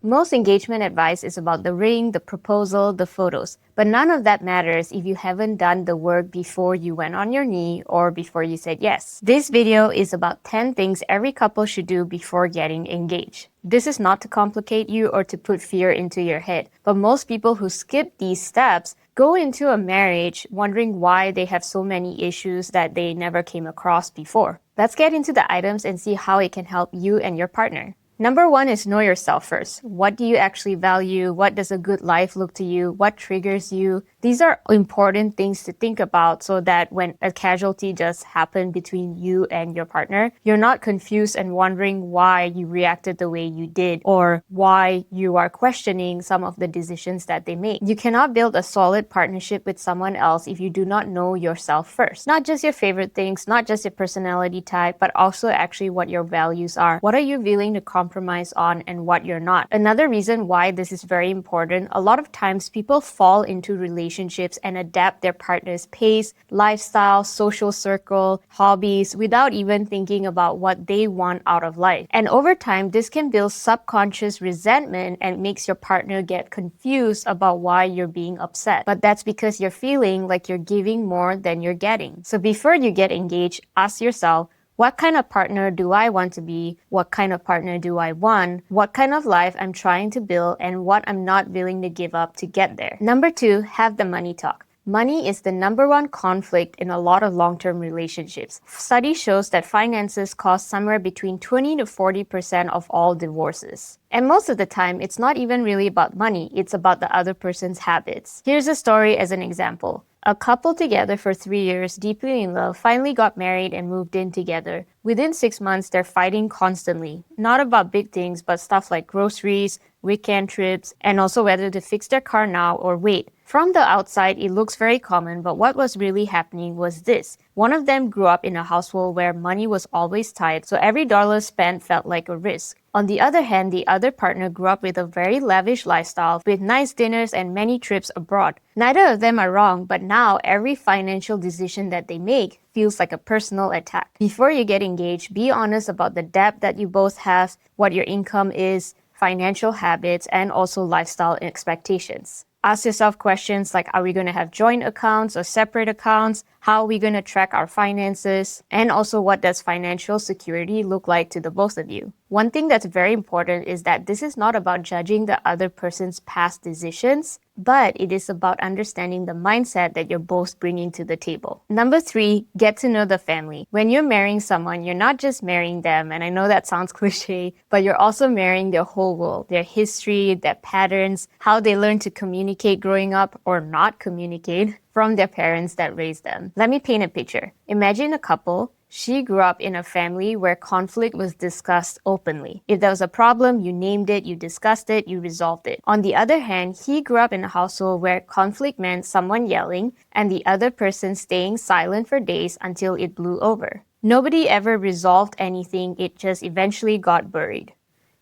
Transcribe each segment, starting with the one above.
Most engagement advice is about the ring, the proposal, the photos, but none of that matters if you haven't done the work before you went on your knee or before you said yes. This video is about 10 things every couple should do before getting engaged. This is not to complicate you or to put fear into your head, but most people who skip these steps go into a marriage wondering why they have so many issues that they never came across before. Let's get into the items and see how it can help you and your partner. Number 1 is know yourself first. What do you actually value? What does a good life look to you? What triggers you? These are important things to think about so that when a casualty does happen between you and your partner, you're not confused and wondering why you reacted the way you did or why you are questioning some of the decisions that they made. You cannot build a solid partnership with someone else if you do not know yourself first. Not just your favorite things, not just your personality type, but also actually what your values are. What are you willing to compromise on and what you're not? Another reason why this is very important, a lot of times people fall into relationships and adapt their partner's pace, lifestyle, social circle, hobbies without even thinking about what they want out of life. And over time, this can build subconscious resentment and makes your partner get confused about why you're being upset. But that's because you're feeling like you're giving more than you're getting. So before you get engaged, ask yourself, what kind of partner do I want to be? What kind of partner do I want? What kind of life I'm trying to build and what I'm not willing to give up to get there? Number 2, have the money talk. Money is the number 1 conflict in a lot of long-term relationships. Study shows that finances cost somewhere between 20 to 40% of all divorces. And most of the time, it's not even really about money, it's about the other person's habits. Here's a story as an example. A couple together for 3 years, deeply in love, finally got married and moved in together. Within 6 months, they're fighting constantly. Not about big things, but stuff like groceries, weekend trips, and also whether to fix their car now or wait. From the outside, it looks very common, but what was really happening was this. One of them grew up in a household where money was always tight, so every dollar spent felt like a risk. On the other hand, the other partner grew up with a very lavish lifestyle with nice dinners and many trips abroad. Neither of them are wrong, but now every financial decision that they make feels like a personal attack. Before you get engaged, be honest about the debt that you both have, what your income is, financial habits, and also lifestyle expectations. Ask yourself questions like, are we going to have joint accounts or separate accounts? How are we going to track our finances? And also, what does financial security look like to the both of you? One thing that's very important is that this is not about judging the other person's past decisions, but it is about understanding the mindset that you're both bringing to the table. Number 3, get to know the family. When you're marrying someone, you're not just marrying them, and I know that sounds cliche, but you're also marrying their whole world, their history, their patterns, how they learn to communicate growing up or not communicate from their parents that raised them. Let me paint a picture. Imagine a couple. She grew up in a family where conflict was discussed openly. If there was a problem, you named it, you discussed it, you resolved it. On the other hand, he grew up in a household where conflict meant someone yelling and the other person staying silent for days until it blew over. Nobody ever resolved anything, it just eventually got buried.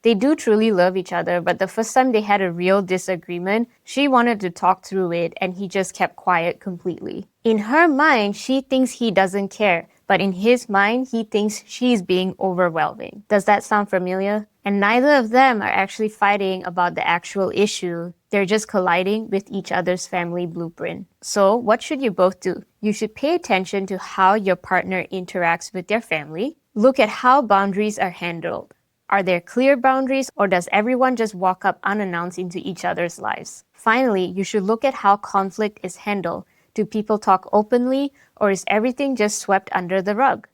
They do truly love each other, but the first time they had a real disagreement, she wanted to talk through it and he just kept quiet completely. In her mind, she thinks he doesn't care, but in his mind, he thinks she's being overwhelming. Does that sound familiar? And neither of them are actually fighting about the actual issue. They're just colliding with each other's family blueprint. So what should you both do? You should pay attention to how your partner interacts with their family. Look at how boundaries are handled. Are there clear boundaries or does everyone just walk up unannounced into each other's lives? Finally, you should look at how conflict is handled. Do people talk openly or is everything just swept under the rug?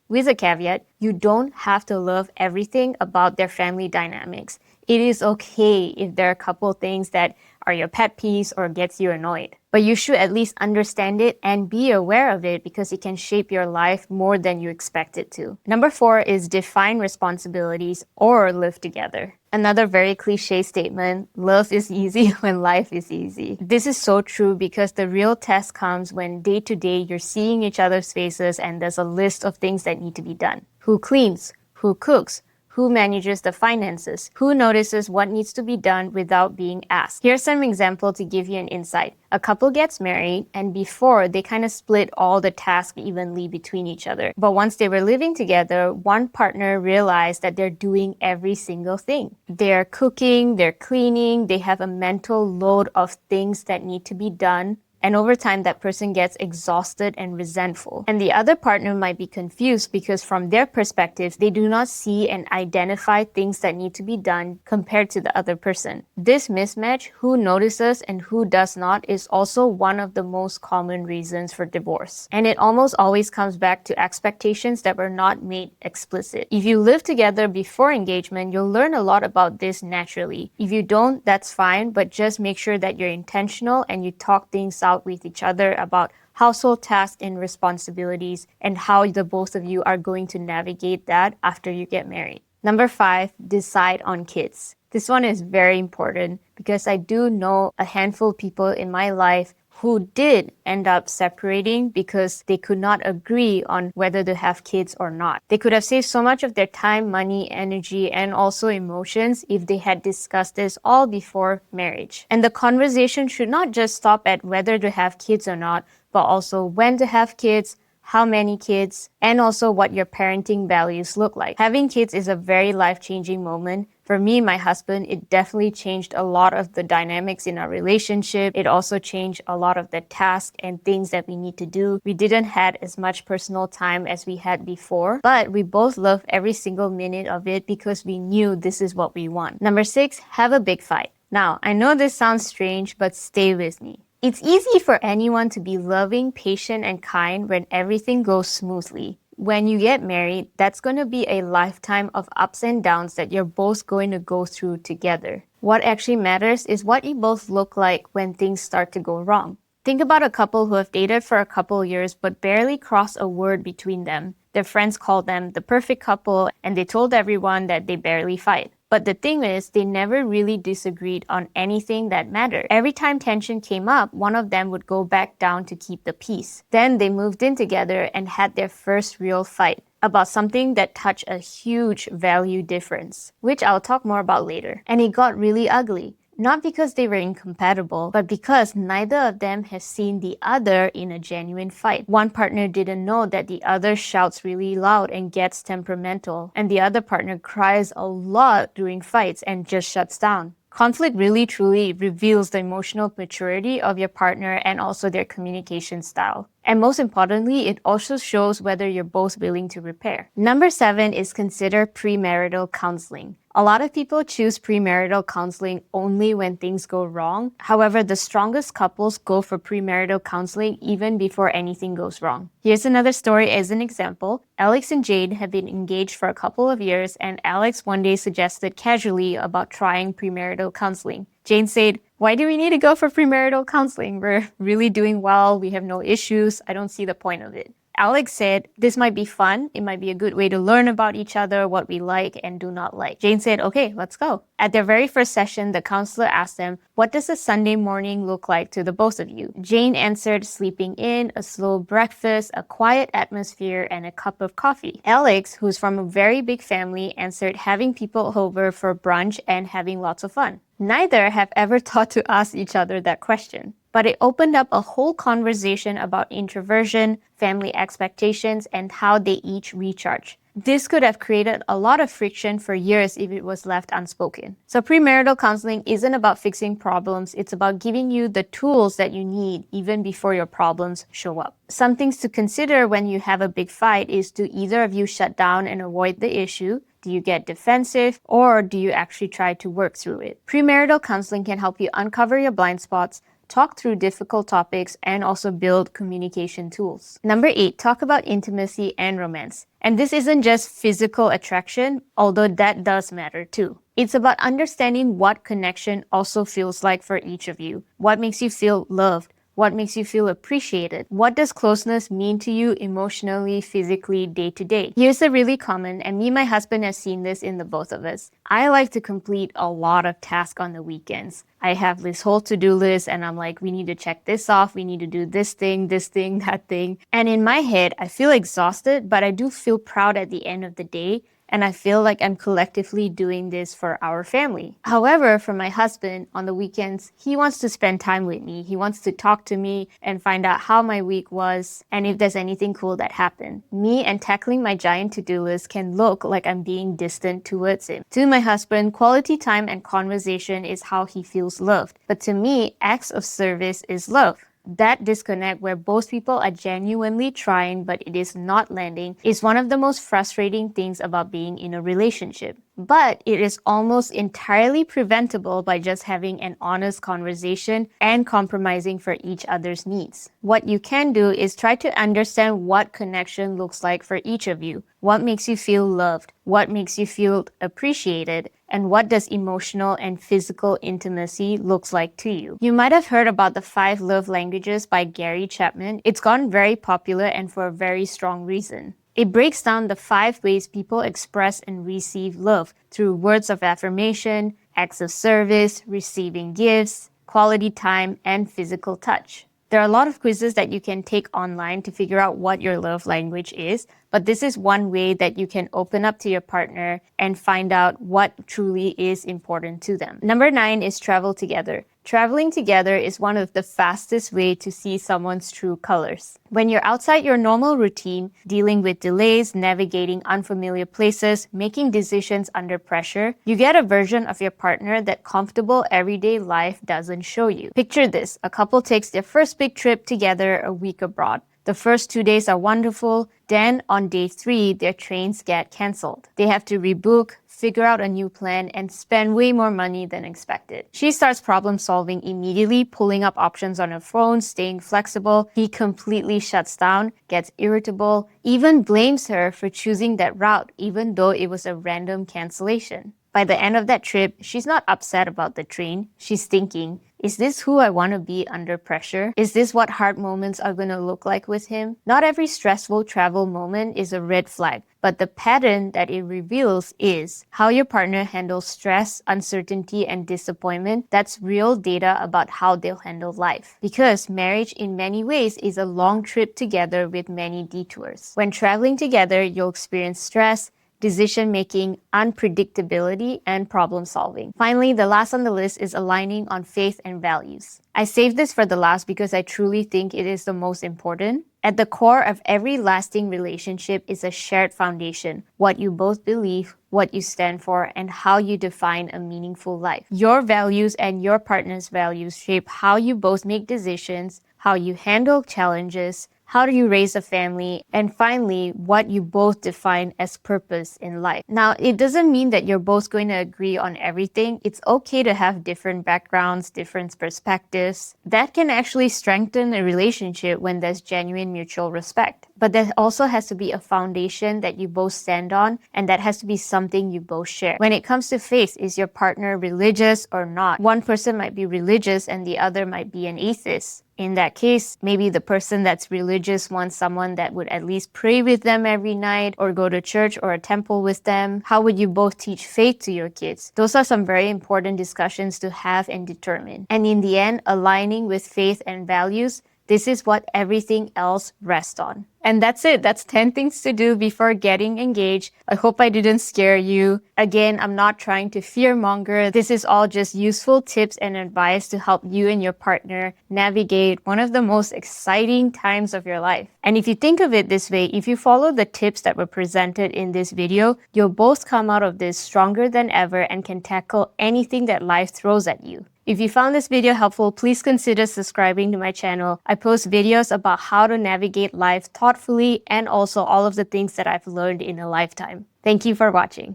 With a caveat, you don't have to love everything about their family dynamics. It is okay if there are a couple things that are your pet peeves or gets you annoyed. But you should at least understand it and be aware of it because it can shape your life more than you expect it to. Number 4 is define responsibilities or live together. Another very cliche statement, love is easy when life is easy. This is so true because the real test comes when day to day you're seeing each other's faces and there's a list of things that need to be done. Who cleans? Who cooks? Who manages the finances? Who notices what needs to be done without being asked? Here's some example to give you an insight. A couple gets married, and before, they kind of split all the tasks evenly between each other. But once they were living together, one partner realized that they're doing every single thing. They're cooking, they're cleaning, they have a mental load of things that need to be done. And over time, that person gets exhausted and resentful. And the other partner might be confused because from their perspective, they do not see and identify things that need to be done compared to the other person. This mismatch, who notices and who does not, is also one of the most common reasons for divorce. And it almost always comes back to expectations that were not made explicit. If you live together before engagement, you'll learn a lot about this naturally. If you don't, that's fine, but just make sure that you're intentional and you talk things out with each other about household tasks and responsibilities and how the both of you are going to navigate that after you get married. Number 5, decide on kids. This one is very important because I do know a handful of people in my life who did end up separating because they could not agree on whether to have kids or not. They could have saved so much of their time, money, energy, and also emotions if they had discussed this all before marriage. And the conversation should not just stop at whether to have kids or not, but also when to have kids, how many kids, and also what your parenting values look like. Having kids is a very life-changing moment. For me and my husband, it definitely changed a lot of the dynamics in our relationship. It also changed a lot of the tasks and things that we need to do. We didn't have as much personal time as we had before, but we both loved every single minute of it because we knew this is what we want. Number 6, have a big fight. Now, I know this sounds strange, but stay with me. It's easy for anyone to be loving, patient, and kind when everything goes smoothly. When you get married, that's going to be a lifetime of ups and downs that you're both going to go through together. What actually matters is what you both look like when things start to go wrong. Think about a couple who have dated for a couple years but barely cross a word between them. Their friends called them the perfect couple, and they told everyone that they barely fight. But the thing is, they never really disagreed on anything that mattered. Every time tension came up, one of them would go back down to keep the peace. Then they moved in together and had their first real fight about something that touched a huge value difference, which I'll talk more about later. And it got really ugly. Not because they were incompatible, but because neither of them has seen the other in a genuine fight. One partner didn't know that the other shouts really loud and gets temperamental, and the other partner cries a lot during fights and just shuts down. Conflict really truly reveals the emotional maturity of your partner and also their communication style. And most importantly, it also shows whether you're both willing to repair. Number 7 is consider premarital counseling. A lot of people choose premarital counseling only when things go wrong. However, the strongest couples go for premarital counseling even before anything goes wrong. Here's another story as an example. Alex and Jade have been engaged for a couple of years, and Alex one day suggested casually about trying premarital counseling. Jane said, "Why do we need to go for premarital counseling? We're really doing well. We have no issues. I don't see the point of it." Alex said, "This might be fun. It might be a good way to learn about each other, what we like and do not like." Jane said, "Okay, let's go." At their very first session, the counselor asked them, "What does a Sunday morning look like to the both of you?" Jane answered, "Sleeping in, a slow breakfast, a quiet atmosphere, and a cup of coffee." Alex, who's from a very big family, answered, "Having people over for brunch and having lots of fun." Neither have ever thought to ask each other that question. But it opened up a whole conversation about introversion, family expectations, and how they each recharge. This could have created a lot of friction for years if it was left unspoken. So premarital counseling isn't about fixing problems, it's about giving you the tools that you need even before your problems show up. Some things to consider when you have a big fight is, do either of you shut down and avoid the issue? Do you get defensive, or do you actually try to work through it? Premarital counseling can help you uncover your blind spots, talk through difficult topics, and also build communication tools. Number 8, talk about intimacy and romance. And this isn't just physical attraction, although that does matter too. It's about understanding what connection also feels like for each of you. What makes you feel loved? What makes you feel appreciated? What does closeness mean to you emotionally, physically, day to day? Here's a really common, and me and my husband have seen this in the both of us. I like to complete a lot of tasks on the weekends. I have this whole to-do list and I'm like, we need to check this off. We need to do this thing, that thing. And in my head, I feel exhausted, but I do feel proud at the end of the day and I feel like I'm collectively doing this for our family. However, for my husband, on the weekends, he wants to spend time with me. He wants to talk to me and find out how my week was and if there's anything cool that happened. Me and tackling my giant to-do list can look like I'm being distant towards him. To my husband, quality time and conversation is how he feels loved. But to me, acts of service is love. That disconnect where both people are genuinely trying but it is not landing is one of the most frustrating things about being in a relationship. But it is almost entirely preventable by just having an honest conversation and compromising for each other's needs. What you can do is try to understand what connection looks like for each of you. What makes you feel loved? What makes you feel appreciated? And what does emotional and physical intimacy looks like to you? You might have heard about the 5 love languages by Gary Chapman. It's gone very popular and for a very strong reason. It breaks down the 5 ways people express and receive love through words of affirmation, acts of service, receiving gifts, quality time, and physical touch. There are a lot of quizzes that you can take online to figure out what your love language is, but this is one way that you can open up to your partner and find out what truly is important to them. Number 9 is travel together. Traveling together is one of the fastest ways to see someone's true colors. When you're outside your normal routine, dealing with delays, navigating unfamiliar places, making decisions under pressure, you get a version of your partner that comfortable everyday life doesn't show you. Picture this: a couple takes their first big trip together a week abroad. The first 2 days are wonderful. Then on day 3, their trains get cancelled. They have to rebook, figure out a new plan, and spend way more money than expected. She starts problem solving immediately, pulling up options on her phone, staying flexible. He completely shuts down, gets irritable, even blames her for choosing that route, even though it was a random cancellation. By the end of that trip, she's not upset about the train. She's thinking, is this who I want to be under pressure? Is this what hard moments are going to look like with him? Not every stressful travel moment is a red flag, but the pattern that it reveals is how your partner handles stress, uncertainty, and disappointment. That's real data about how they'll handle life. Because marriage in many ways is a long trip together with many detours. When traveling together, you'll experience stress, decision-making, unpredictability, and problem-solving. Finally, the last on the list is aligning on faith and values. I saved this for the last because I truly think it is the most important. At the core of every lasting relationship is a shared foundation, what you both believe, what you stand for, and how you define a meaningful life. Your values and your partner's values shape how you both make decisions, how you handle challenges, how do you raise a family, and finally, what you both define as purpose in life. Now, it doesn't mean that you're both going to agree on everything. It's okay to have different backgrounds, different perspectives. That can actually strengthen a relationship when there's genuine mutual respect. But there also has to be a foundation that you both stand on, and that has to be something you both share. When it comes to faith, is your partner religious or not? One person might be religious and the other might be an atheist. In that case, maybe the person that's religious wants someone that would at least pray with them every night or go to church or a temple with them. How would you both teach faith to your kids? Those are some very important discussions to have and determine. And in the end, aligning with faith and values, this is what everything else rests on. And that's it. That's 10 things to do before getting engaged. I hope I didn't scare you. Again, I'm not trying to fearmonger. This is all just useful tips and advice to help you and your partner navigate one of the most exciting times of your life. And if you think of it this way, if you follow the tips that were presented in this video, you'll both come out of this stronger than ever and can tackle anything that life throws at you. If you found this video helpful, please consider subscribing to my channel. I post videos about how to navigate life thoughtfully and also all of the things that I've learned in a lifetime. Thank you for watching.